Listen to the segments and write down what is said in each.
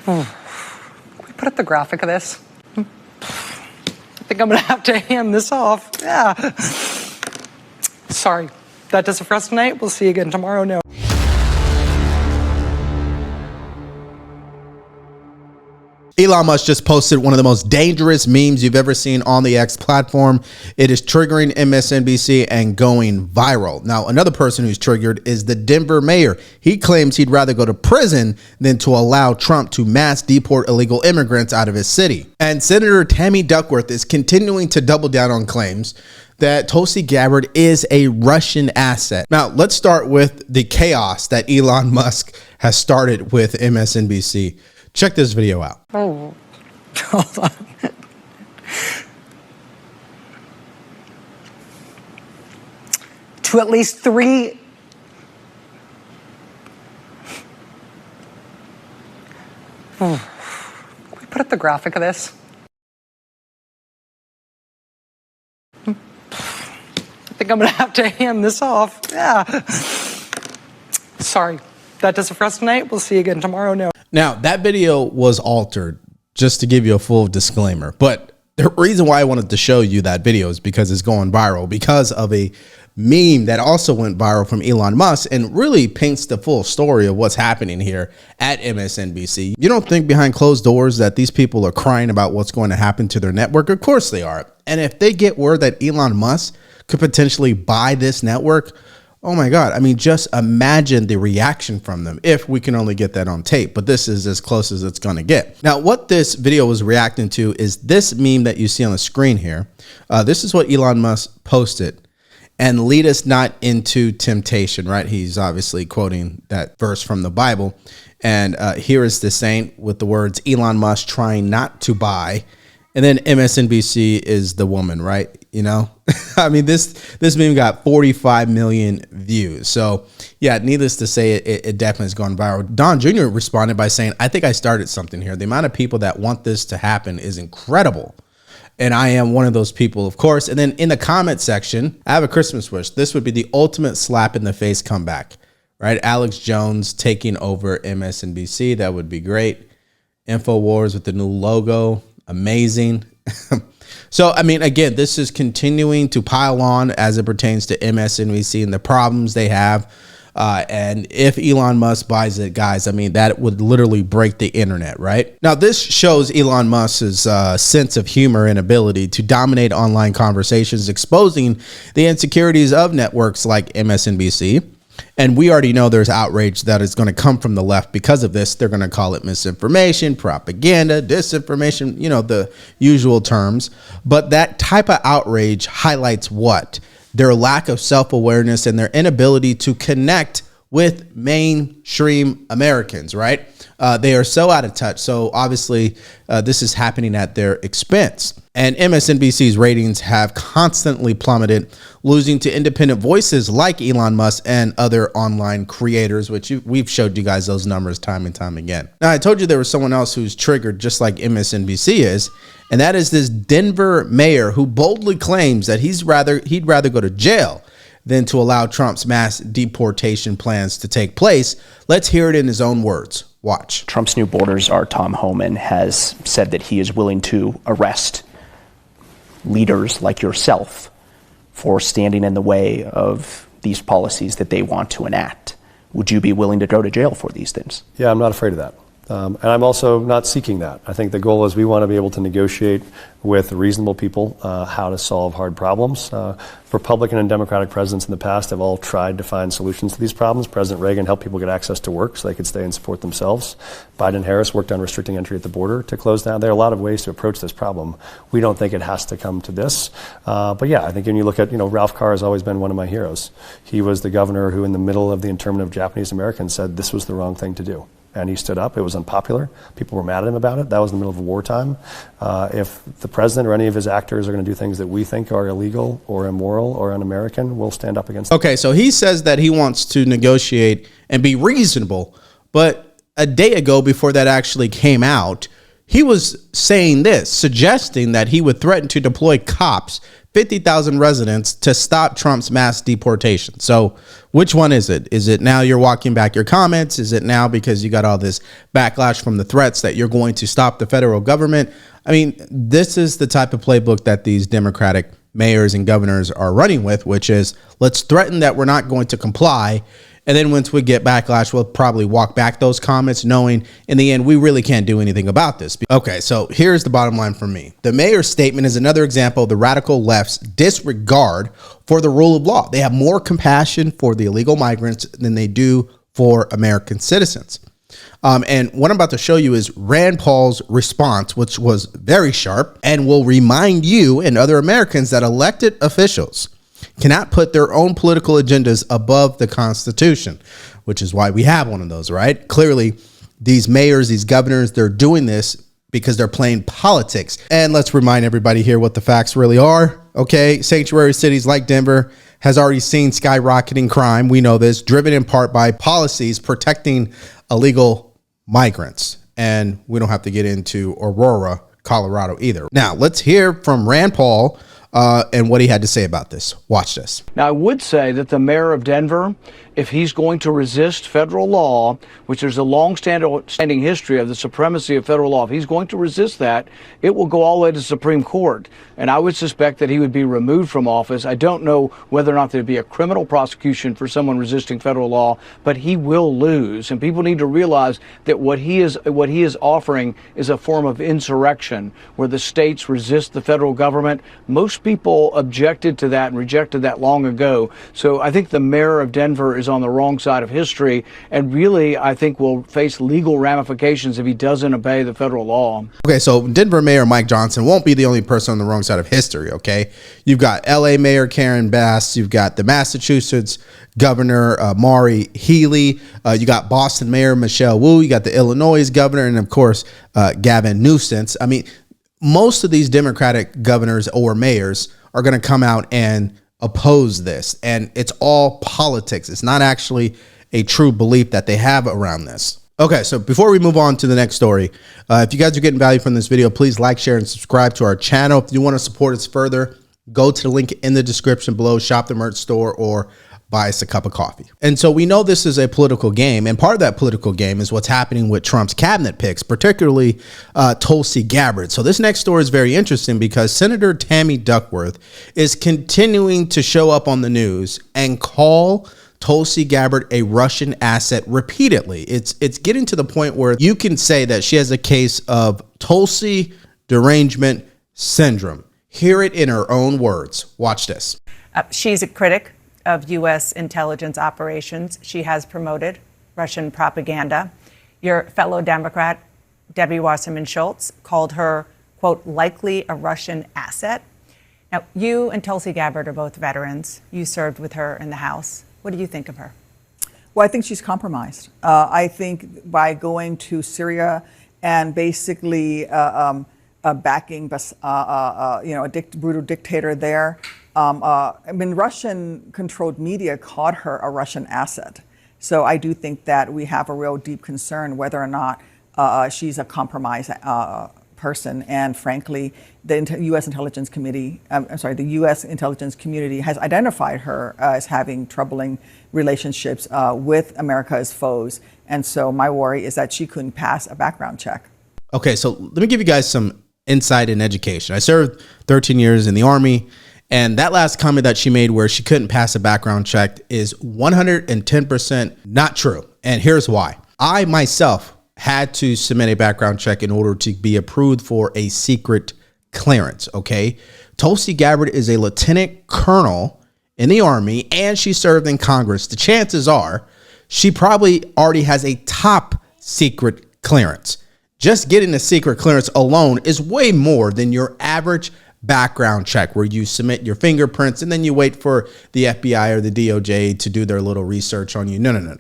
Can we put up the graphic of this? I think I'm gonna have to hand this off. Yeah. Sorry, that does it for us tonight. We'll see you again tomorrow. No. Elon Musk just posted one of the most dangerous memes you've ever seen on the X platform. It is triggering MSNBC and going viral. Now, another person who's triggered is the Denver mayor. He claims he'd rather go to prison than to allow Trump to mass deport illegal immigrants out of his city. And Senator Tammy Duckworth is continuing to double down on claims that Tulsi Gabbard is a Russian asset. Now, let's start with the chaos that Elon Musk has started with MSNBC. Check this video out. Oh, hold on. To at least 3. Can we put up the graphic of this? I think I'm gonna have to hand this off. Yeah. Sorry, that does it for us tonight. We'll see you again tomorrow. No. Now, that video was altered, just to give you a full disclaimer. But the reason why I wanted to show you that video is because it's going viral, because of a meme that also went viral from Elon Musk and really paints the full story of what's happening here at MSNBC. You don't think behind closed doors that these people are crying about what's going to happen to their network? Of course they are. And if they get word that Elon Musk could potentially buy this network, oh my God. I mean, just imagine the reaction from them if we can only get that on tape. But this is as close as it's going to get. Now, what this video was reacting to is this meme that you see on the screen here. This is what Elon Musk posted. And lead us not into temptation, right? He's obviously quoting that verse from the Bible. And here is the saint with the words, Elon Musk trying not to buy. And then MSNBC is the woman, right? You know, I mean, this meme got 45 million views. So yeah, needless to say, it definitely has gone viral. Don Jr. responded by saying, I think I started something here. The amount of people that want this to happen is incredible. And I am one of those people, of course. And then in the comment section, I have a Christmas wish. This would be the ultimate slap in the face comeback, right? Alex Jones taking over MSNBC. That would be great. InfoWars with the new logo. Amazing. So, I mean, again, this is continuing to pile on as it pertains to MSNBC and the problems they have. And if Elon Musk buys it, guys, I mean, that would literally break the internet, right? Now, this shows Elon Musk's sense of humor and ability to dominate online conversations, exposing the insecurities of networks like MSNBC. And we already know there's outrage that is going to come from the left because of this. They're going to call it misinformation, propaganda, disinformation, you know, the usual terms. But that type of outrage highlights what? Their lack of self-awareness and their inability to connect with mainstream Americans, right? They are so out of touch. So obviously this is happening at their expense. And MSNBC's ratings have constantly plummeted, losing to independent voices like Elon Musk and other online creators, which we've showed you guys those numbers time and time again. Now, I told you there was someone else who's triggered just like MSNBC is, and that is this Denver mayor who boldly claims that he'd rather go to jail than to allow Trump's mass deportation plans to take place. Let's hear it in his own words. Watch. Trump's new borders czar, Tom Homan, has said that he is willing to arrest leaders like yourself for standing in the way of these policies that they want to enact. Would you be willing to go to jail for these things? Yeah, I'm not afraid of that. And I'm also not seeking that. I think the goal is we want to be able to negotiate with reasonable people how to solve hard problems. Republican and Democratic presidents in the past have all tried to find solutions to these problems. President Reagan helped people get access to work so they could stay and support themselves. Biden and Harris worked on restricting entry at the border to close down. There are a lot of ways to approach this problem. We don't think it has to come to this. But yeah, I think when you look at, Ralph Carr has always been one of my heroes. He was the governor who in the middle of the internment of Japanese Americans said this was the wrong thing to do. And he stood up. It was unpopular. People were mad at him about it. That was in the middle of wartime. If the president or any of his actors are going to do things that we think are illegal or immoral or un-American, we'll stand up against them. Okay, so he says that he wants to negotiate and be reasonable. But a day ago, before that actually came out, he was saying this, suggesting that he would threaten to deploy cops, 50,000 residents, to stop Trump's mass deportation. So which one is it? Is it now you're walking back your comments? Is it now because you got all this backlash from the threats that you're going to stop the federal government? I mean, this is the type of playbook that these Democratic mayors and governors are running with, which is let's threaten that we're not going to comply. And then once we get backlash, we'll probably walk back those comments, knowing in the end, we really can't do anything about this. Okay, so here's the bottom line for me. The mayor's statement is another example of the radical left's disregard for the rule of law. They have more compassion for the illegal migrants than they do for American citizens. And what I'm about to show you is Rand Paul's response, which was very sharp and will remind you and other Americans that elected officials cannot put their own political agendas above the Constitution, which is why we have one of those, right? Clearly, these mayors, these governors, they're doing this because they're playing politics. And let's remind everybody here what the facts really are. Okay, sanctuary cities like Denver has already seen skyrocketing crime. We know this, driven in part by policies protecting illegal migrants. And we don't have to get into Aurora, Colorado either. Now, let's hear from Rand Paul and what he had to say about this. Watch this. Now, I would say that the mayor of Denver, if he's going to resist federal law, which there's a long-standing history of the supremacy of federal law, if he's going to resist that, it will go all the way to the Supreme Court. And I would suspect that he would be removed from office. I don't know whether or not there'd be a criminal prosecution for someone resisting federal law, but he will lose. And people need to realize that what he is offering is a form of insurrection, where the states resist the federal government. Most people objected to that and rejected that long ago. So I think the mayor of Denver is on the wrong side of history, and really, I think will face legal ramifications if he doesn't obey the federal law. Okay, so Denver Mayor Mike Johnson won't be the only person on the wrong side of history, okay? You've got LA Mayor Karen Bass, you've got the Massachusetts Governor Maury Healey, you got Boston Mayor Michelle Wu, you got the Illinois Governor, and of course, Gavin Newsom. I mean, most of these Democratic governors or mayors are going to come out and oppose this. And it's all politics. It's not actually a true belief that they have around this. Okay, so before we move on to the next story, if you guys are getting value from this video, please like, share, and subscribe to our channel. If you want to support us further, go to the link in the description below, shop the merch store, or buy us a cup of coffee. And so we know this is a political game, and part of that political game is what's happening with Trump's cabinet picks, particularly Tulsi Gabbard. So this next story is very interesting because Senator Tammy Duckworth is continuing to show up on the news and call Tulsi Gabbard a Russian asset repeatedly. It's getting to the point where you can say that she has a case of Tulsi derangement syndrome. Hear it in her own words. Watch this. She's a critic of U.S. intelligence operations. She has promoted Russian propaganda. Your fellow Democrat, Debbie Wasserman Schultz, called her, quote, likely a Russian asset. Now, you and Tulsi Gabbard are both veterans. You served with her in the House. What do you think of her? Well, I think she's compromised. I think by going to Syria and basically backing a brutal dictator there, Russian-controlled media called her a Russian asset. So I do think that we have a real deep concern whether or not she's a compromised person. And frankly, the U.S. Intelligence Committee, the U.S. intelligence community has identified her as having troubling relationships with America's foes. And so my worry is that she couldn't pass a background check. Okay, so let me give you guys some insight and education. I served 13 years in the Army. And that last comment that she made where she couldn't pass a background check is 110% not true. And here's why. I myself had to submit a background check in order to be approved for a secret clearance, okay? Tulsi Gabbard is a lieutenant colonel in the Army and she served in Congress. The chances are she probably already has a top secret clearance. Just getting a secret clearance alone is way more than your average background check where you submit your fingerprints and then you wait for the FBI or the DOJ to do their little research on you. No.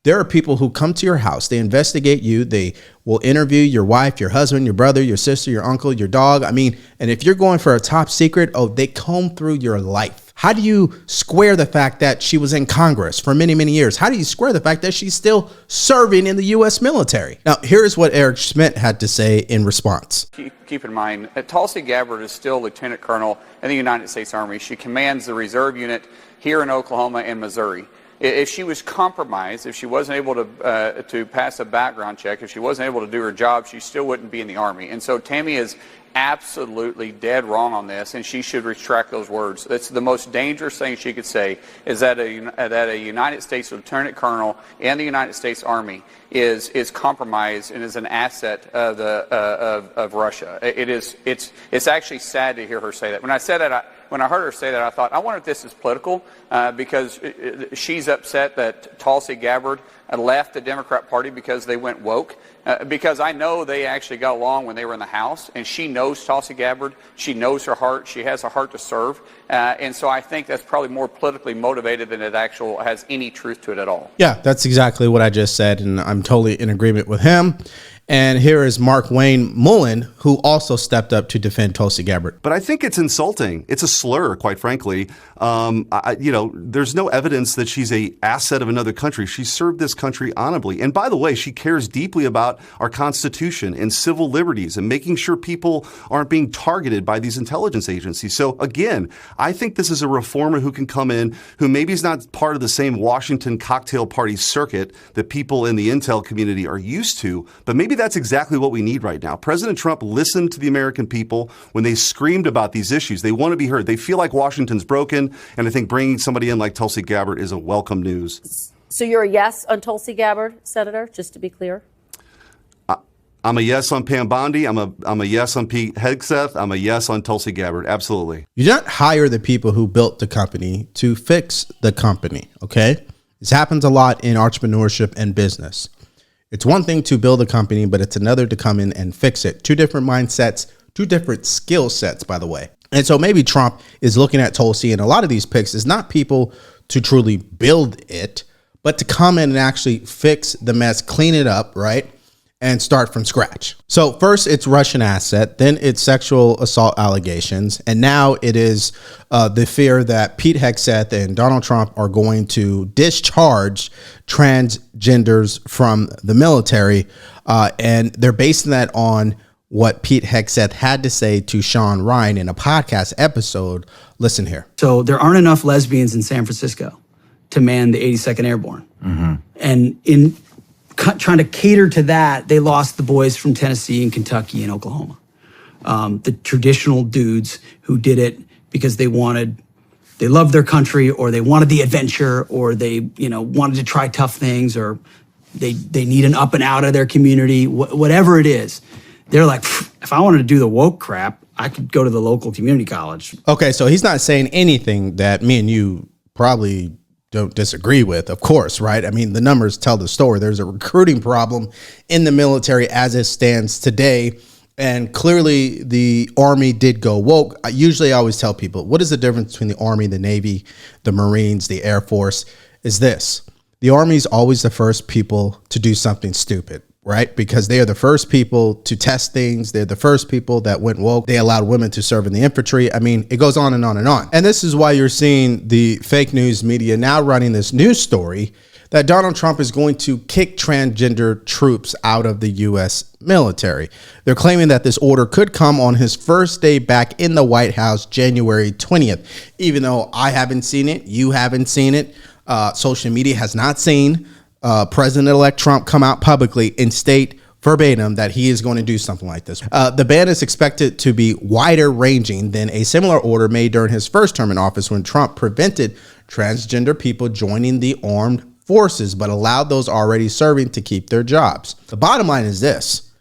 There are people who come to your house, they investigate you, they will interview your wife, your husband, your brother, your sister, your uncle, your dog. I mean, and if you're going for a top secret, they comb through your life. How do you square the fact that she was in Congress for many, many years? How do you square the fact that she's still serving in the U.S. military? Now, here's what Eric Schmidt had to say in response. Keep in mind, Tulsi Gabbard is still Lieutenant Colonel in the United States Army. She commands the reserve unit here in Oklahoma and Missouri. If she was compromised, if she wasn't able to pass a background check, if she wasn't able to do her job, she still wouldn't be in the Army. And so Tammy is absolutely dead wrong on this, and she should retract those words. That's the most dangerous thing she could say, is that a United States Lieutenant Colonel and the United States Army is compromised and is an asset of Russia. It's actually sad to hear her say that. When I heard her say that, I thought, I wonder if this is political, because she's upset that Tulsi Gabbard left the Democrat Party because they went woke. Because I know they actually got along when they were in the House, and she knows Tulsi Gabbard. She knows her heart. She has a heart to serve. And so I think that's probably more politically motivated than it actually has any truth to it at all. Yeah, that's exactly what I just said, and I'm totally in agreement with him. And here is Mark Wayne Mullen, who also stepped up to defend Tulsi Gabbard. But I think it's insulting. It's a slur, quite frankly. There's no evidence that she's an asset of another country. She served this country honorably. And by the way, she cares deeply about our Constitution and civil liberties and making sure people aren't being targeted by these intelligence agencies. So again, I think this is a reformer who can come in, who maybe is not part of the same Washington cocktail party circuit that people in the intel community are used to, but maybe that's exactly what we need right now. President Trump listened to the American people when they screamed about these issues. They want to be heard. They feel like Washington's broken, and I think bringing somebody in like Tulsi Gabbard is a welcome news. So you're a yes on Tulsi Gabbard, Senator, just to be clear? I'm a yes on Pam Bondi. I'm a yes on Pete Hegseth. I'm a yes on Tulsi Gabbard. Absolutely. You don't hire the people who built the company to fix the company, okay? This happens a lot in entrepreneurship and business. It's one thing to build a company, but it's another to come in and fix it. Two different mindsets, two different skill sets, by the way. And so maybe Trump is looking at Tulsi, and a lot of these picks is not people to truly build it, but to come in and actually fix the mess, clean it up, right? And start from scratch. So first it's Russian asset, then it's sexual assault allegations, and now it is the fear that Pete Hegseth and Donald Trump are going to discharge transgenders from the military, and they're basing that on what Pete Hegseth had to say to Sean Ryan in a podcast episode. Listen here. So there aren't enough lesbians in San Francisco to man the 82nd Airborne. Mm-hmm. And in trying to cater to that, they lost the boys from Tennessee and Kentucky and Oklahoma. The traditional dudes who did it because they loved their country, or they wanted the adventure, or they, wanted to try tough things, or they need an up and out of their community, whatever it is. They're like, if I wanted to do the woke crap, I could go to the local community college. Okay, so he's not saying anything that me and you probably don't disagree with, of course, right? I mean, the numbers tell the story. There's a recruiting problem in the military as it stands today. And clearly the Army did go woke. I always tell people, what is the difference between the Army, the Navy, the Marines, the Air Force? Is this: the Army is always the first people to do something stupid, right? Because they are the first people to test things. They're the first people that went woke. They allowed women to serve in the infantry. I mean, it goes on and on and on. And this is why you're seeing the fake news media now running this news story that Donald Trump is going to kick transgender troops out of the U.S. military. They're claiming that this order could come on his first day back in the White House, January 20th. Even though I haven't seen it, you haven't seen it, social media has not seen President-elect Trump come out publicly and state verbatim that he is going to do something like this. The ban is expected to be wider ranging than a similar order made during his first term in office, when Trump prevented transgender people joining the armed forces, but allowed those already serving to keep their jobs. The bottom line is this: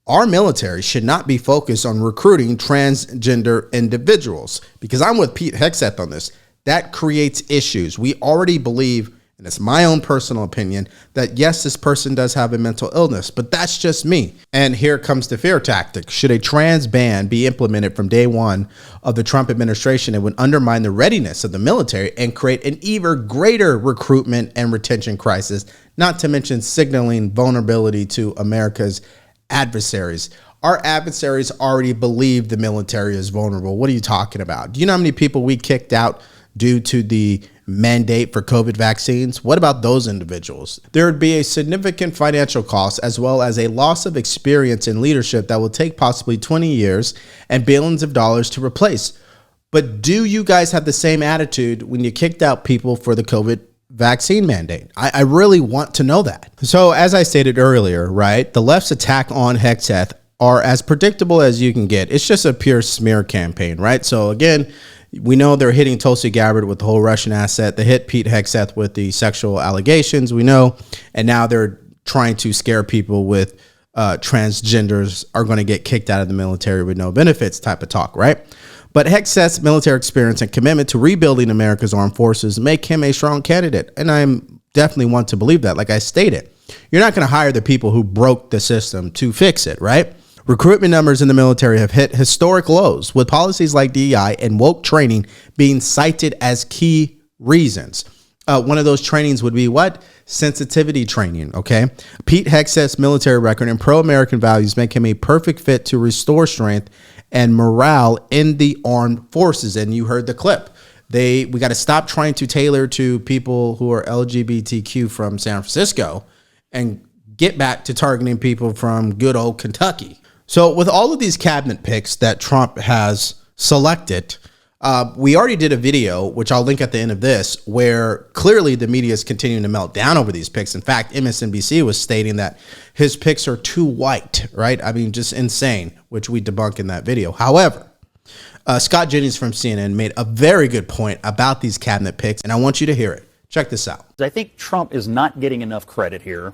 our military should not be focused on recruiting transgender individuals, because I'm with Pete Hegseth on this. That creates issues. We already believe, and it's my own personal opinion, that yes, this person does have a mental illness, but that's just me. And here comes the fear tactic. Should a trans ban be implemented from day one of the Trump administration, it would undermine the readiness of the military and create an even greater recruitment and retention crisis, not to mention signaling vulnerability to America's adversaries. Our adversaries already believe the military is vulnerable. What are you talking about? Do you know how many people we kicked out due to the mandate for COVID vaccines, what about those individuals? There would be a significant financial cost as well as a loss of experience in leadership that will take possibly 20 years and billions of dollars to replace. But do you guys have the same attitude when you kicked out people for the COVID vaccine mandate? I really want to know that. So as I stated earlier, right, the left's attack on Hegseth are as predictable as you can get. It's just a pure smear campaign, right? So again, we know they're hitting Tulsi Gabbard with the whole Russian asset. They hit Pete Hegseth with the sexual allegations, we know. And now they're trying to scare people with transgenders are going to get kicked out of the military with no benefits type of talk, right? But Hegseth's military experience and commitment to rebuilding America's armed forces make him a strong candidate. And I'm definitely want to believe that. Like I stated, you're not going to hire the people who broke the system to fix it, right? Recruitment numbers in the military have hit historic lows, with policies like DEI and woke training being cited as key reasons. One of those trainings would be what? Sensitivity training, okay? Pete Hegseth's military record and pro-American values make him a perfect fit to restore strength and morale in the armed forces. And you heard the clip. We got to stop trying to tailor to people who are LGBTQ from San Francisco and get back to targeting people from good old Kentucky. So with all of these cabinet picks that Trump has selected, we already did a video, which I'll link at the end of this, where clearly the media is continuing to melt down over these picks. In fact, MSNBC was stating that his picks are too white, right? I mean, just insane, which we debunk in that video. However, Scott Jennings from CNN made a very good point about these cabinet picks, and I want you to hear it. Check this out. I think Trump is not getting enough credit here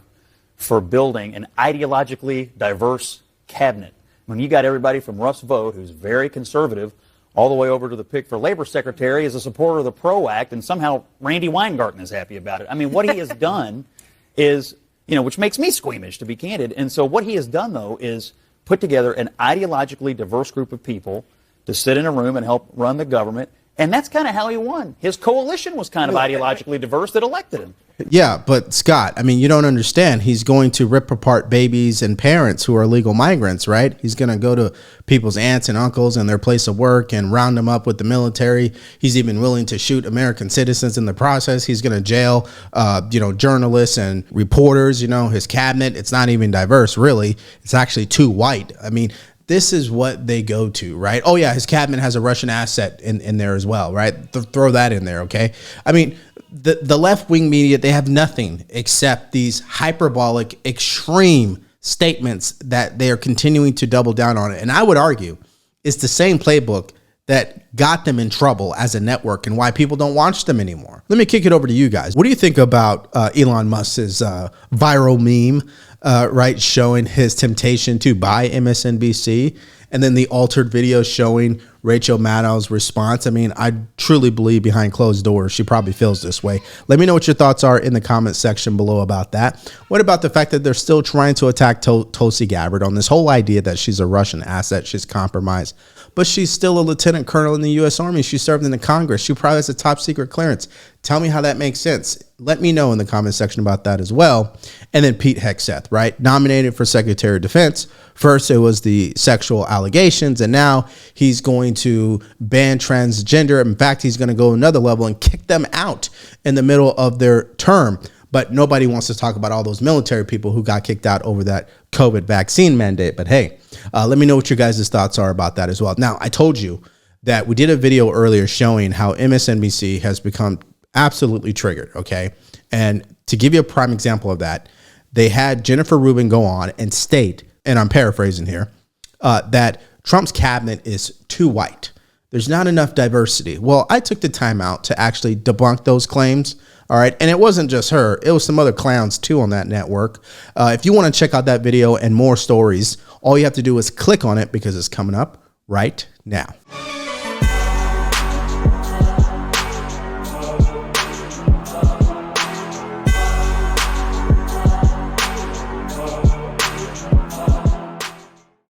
for building an ideologically diverse cabinet. When you got everybody from Russ Vought, who's very conservative, all the way over to the pick for labor secretary as a supporter of the PRO Act, and somehow Randy Weingarten is happy about it. I mean, what he has done is, which makes me squeamish, to be candid. And so what he has done, though, is put together an ideologically diverse group of people to sit in a room and help run the government. And that's kind of how he won. His coalition was kind of ideologically diverse that elected him. Yeah, but Scott, I mean, you don't understand. He's going to rip apart babies and parents who are illegal migrants, right? He's going to go to people's aunts and uncles and their place of work and round them up with the military. He's even willing to shoot American citizens in the process. He's going to jail, journalists and reporters. His cabinet, it's not even diverse, really. It's actually too white. I mean, this is what they go to, right? Oh, yeah, his cabinet has a Russian asset in there as well, right? Throw that in there, okay? I mean, the left-wing media, they have nothing except these hyperbolic, extreme statements that they are continuing to double down on it. And I would argue it's the same playbook that got them in trouble as a network and why people don't watch them anymore. Let me kick it over to you guys. What do you think about Elon Musk's viral meme, right, showing his temptation to buy MSNBC, and then the altered video showing Rachel Maddow's response? I mean, I truly believe behind closed doors, she probably feels this way. Let me know what your thoughts are in the comment section below about that. What about the fact that they're still trying to attack Tulsi Gabbard on this whole idea that she's a Russian asset, she's compromised, but she's still a lieutenant colonel in the U.S. Army. She served in the Congress. She probably has a top secret clearance. Tell me how that makes sense. Let me know in the comment section about that as well. And then Pete Hegseth, right? Nominated for Secretary of Defense. First, it was the sexual allegations, and now he's going to ban transgender. In fact, he's going to go another level and kick them out in the middle of their term. But nobody wants to talk about all those military people who got kicked out over that COVID vaccine mandate. But hey, let me know what your guys' thoughts are about that as well. Now, I told you that we did a video earlier showing how MSNBC has become absolutely triggered, okay? And to give you a prime example of that, they had Jennifer Rubin go on and state, and I'm paraphrasing here, that Trump's cabinet is too white. There's not enough diversity. Well, I took the time out to actually debunk those claims. All right. And it wasn't just her. It was some other clowns, too, on that network. If you want to check out that video and more stories, all you have to do is click on it because it's coming up right now.